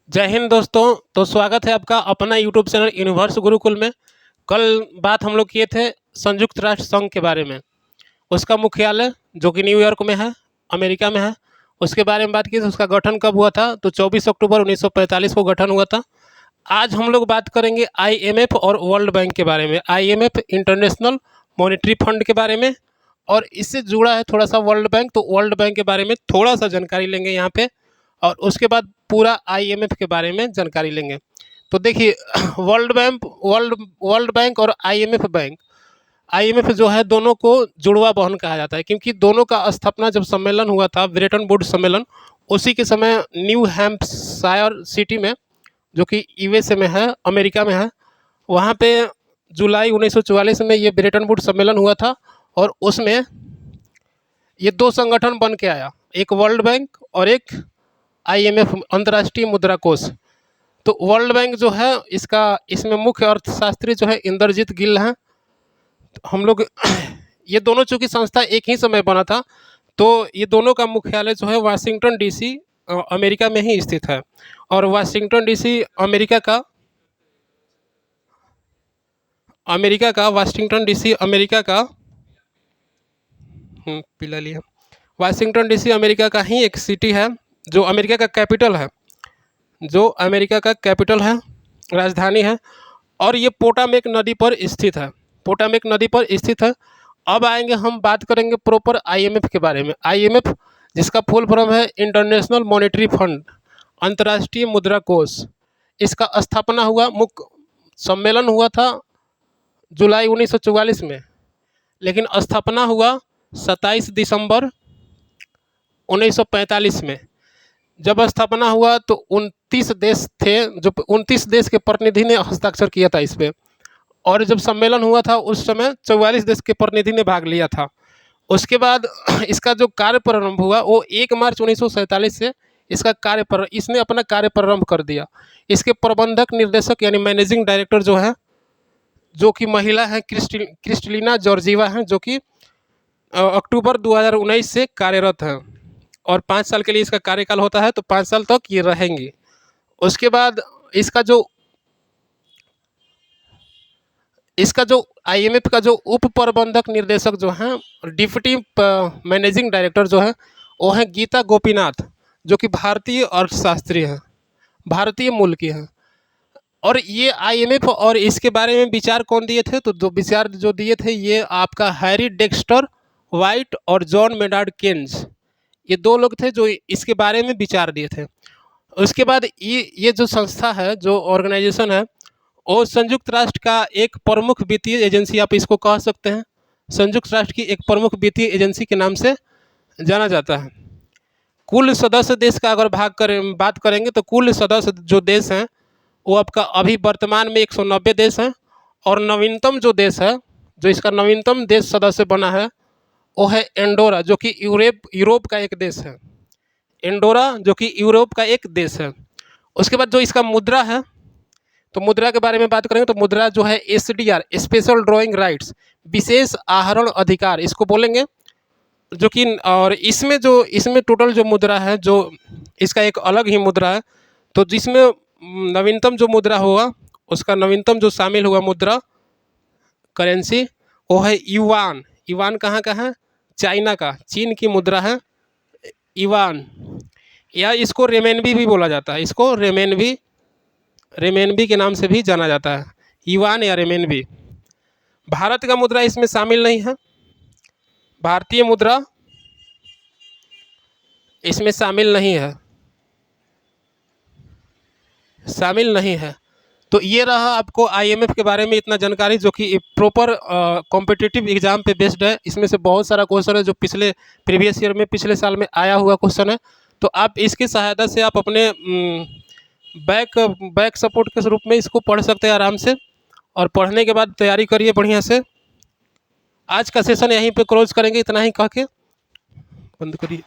जय हिंद दोस्तों। तो स्वागत है आपका अपना यूट्यूब चैनल यूनिवर्स गुरुकुल में। कल बात हम लोग किए थे संयुक्त राष्ट्र संघ के बारे में, उसका मुख्यालय जो कि न्यूयॉर्क में है, अमेरिका में है, उसके बारे में बात की थी। उसका गठन कब हुआ था? तो 24 अक्टूबर 1945 को गठन हुआ था। आज हम लोग बात करेंगे आईएमएफ और वर्ल्ड बैंक के बारे में। आईएमएफ इंटरनेशनल मॉनेटरी फंड के बारे में, और इससे जुड़ा है थोड़ा सा वर्ल्ड बैंक। तो वर्ल्ड बैंक के बारे में थोड़ा सा जानकारी लेंगे यहाँ पे, और उसके बाद पूरा आईएमएफ के बारे में जानकारी लेंगे। तो देखिए वर्ल्ड बैंक और आईएमएफ जो है दोनों को जुड़वा बहन कहा जाता है, क्योंकि दोनों का स्थापना जब सम्मेलन हुआ था, ब्रेटन वुड्स सम्मेलन, उसी के समय न्यू हैम्पशायर सिटी में, जो कि यूएसए में है, अमेरिका में है, वहाँ पे जुलाई 1944 में ये ब्रेटन वुड्स सम्मेलन हुआ था। और उसमें ये दो संगठन बन के आया, एक वर्ल्ड बैंक और एक आईएमएफ, अंतर्राष्ट्रीय मुद्रा कोष। तो वर्ल्ड बैंक जो है इसमें मुख्य अर्थशास्त्री जो है इंद्रजीत गिल हैं। हम लोग ये दोनों चूंकि संस्था एक ही समय बना था, तो ये दोनों का मुख्यालय जो है वाशिंगटन डीसी अमेरिका में ही स्थित है। और Washington DC Washington DC America का पिला लिया, वाशिंगटन डीसी अमेरिका का ही एक सिटी है, जो अमेरिका का कैपिटल है, राजधानी है। और ये पोटामेक नदी पर स्थित है। अब आएंगे, हम बात करेंगे प्रॉपर आईएमएफ के बारे में। आईएमएफ जिसका फुल फॉर्म है इंटरनेशनल मॉनेटरी फंड, अंतर्राष्ट्रीय मुद्रा कोष। इसका स्थापना हुआ, मुख्य सम्मेलन हुआ था जुलाई 1944 में, लेकिन स्थापना हुआ 27 दिसंबर 1945 में। जब स्थापना हुआ तो 29 देश थे, जो 29 देश के प्रतिनिधि ने हस्ताक्षर किया था इस पर। और जब सम्मेलन हुआ था उस समय 44 देश के प्रतिनिधि ने भाग लिया था। उसके बाद इसका जो कार्य प्रारंभ हुआ वो 1 मार्च 1947 से इसने अपना कार्य प्रारंभ कर दिया। इसके प्रबंधक निर्देशक यानी मैनेजिंग डायरेक्टर जो कि महिला है, क्रिस्टलिना जॉर्जीवा हैं, जो कि अक्टूबर 2019 से कार्यरत हैं। और 5 साल के लिए इसका कार्यकाल होता है, तो 5 साल तक ये रहेंगी। उसके बाद इसका जो आईएमएफ का जो उप प्रबंधक निर्देशक जो हैं, डिप्टी मैनेजिंग डायरेक्टर जो है, वो हैं गीता गोपीनाथ, जो कि भारतीय अर्थशास्त्री हैं, भारतीय मूल की हैं। और ये आईएमएफ और इसके बारे में विचार कौन दिए थे? तो जो विचार जो दिए थे, ये आपका हैरी डेक्स्टर वाइट और जॉन मेनार्ड केन्स, ये दो लोग थे जो इसके बारे में विचार दिए थे। उसके बाद ये जो संस्था है, जो ऑर्गेनाइजेशन है, वो संयुक्त राष्ट्र का एक प्रमुख वित्तीय एजेंसी, आप इसको कह सकते हैं, संयुक्त राष्ट्र की एक प्रमुख वित्तीय एजेंसी के नाम से जाना जाता है। कुल सदस्य देश का अगर बात करेंगे, तो कुल सदस्य जो देश हैं वो आपका अभी वर्तमान में 190 देश हैं। और नवीनतम जो देश है, जो इसका नवीनतम देश सदस्य बना है, वो है एंडोरा, जो कि यूरोप का एक देश है। एंडोरा जो कि यूरोप का एक देश है। उसके बाद जो इसका मुद्रा है, तो मुद्रा के बारे में बात करेंगे, तो मुद्रा जो है एसडीआर, स्पेशल ड्राइंग राइट्स, विशेष आहरण अधिकार, इसको बोलेंगे। जो कि और इसमें टोटल जो मुद्रा है, जो इसका एक अलग ही मुद्रा है। तो जिसमें नवीनतम जो मुद्रा होगा, उसका नवीनतम जो शामिल हुआ मुद्रा करेंसी, वो है युवान। युवान कहाँ का है? चाइना का, चीन की मुद्रा है युवान, या इसको रेमेनबी भी बोला जाता है। इसको रेमेनबी के नाम से भी जाना जाता है, युवान या रेमेनबी। भारत का मुद्रा इसमें शामिल नहीं है, भारतीय मुद्रा इसमें शामिल नहीं है। तो ये रहा आपको आईएमएफ के बारे में इतना जानकारी, जो कि प्रॉपर कॉम्पिटिटिव एग्जाम पे बेस्ड है। इसमें से बहुत सारा क्वेश्चन है जो पिछले साल में आया हुआ क्वेश्चन है। तो आप इसकी सहायता से आप अपने बैक सपोर्ट के रूप में इसको पढ़ सकते हैं आराम से। और पढ़ने के बाद तैयारी करिए बढ़िया से। आज का सेशन यहीं पे क्लोज करेंगे, इतना ही कह के बंद करिए।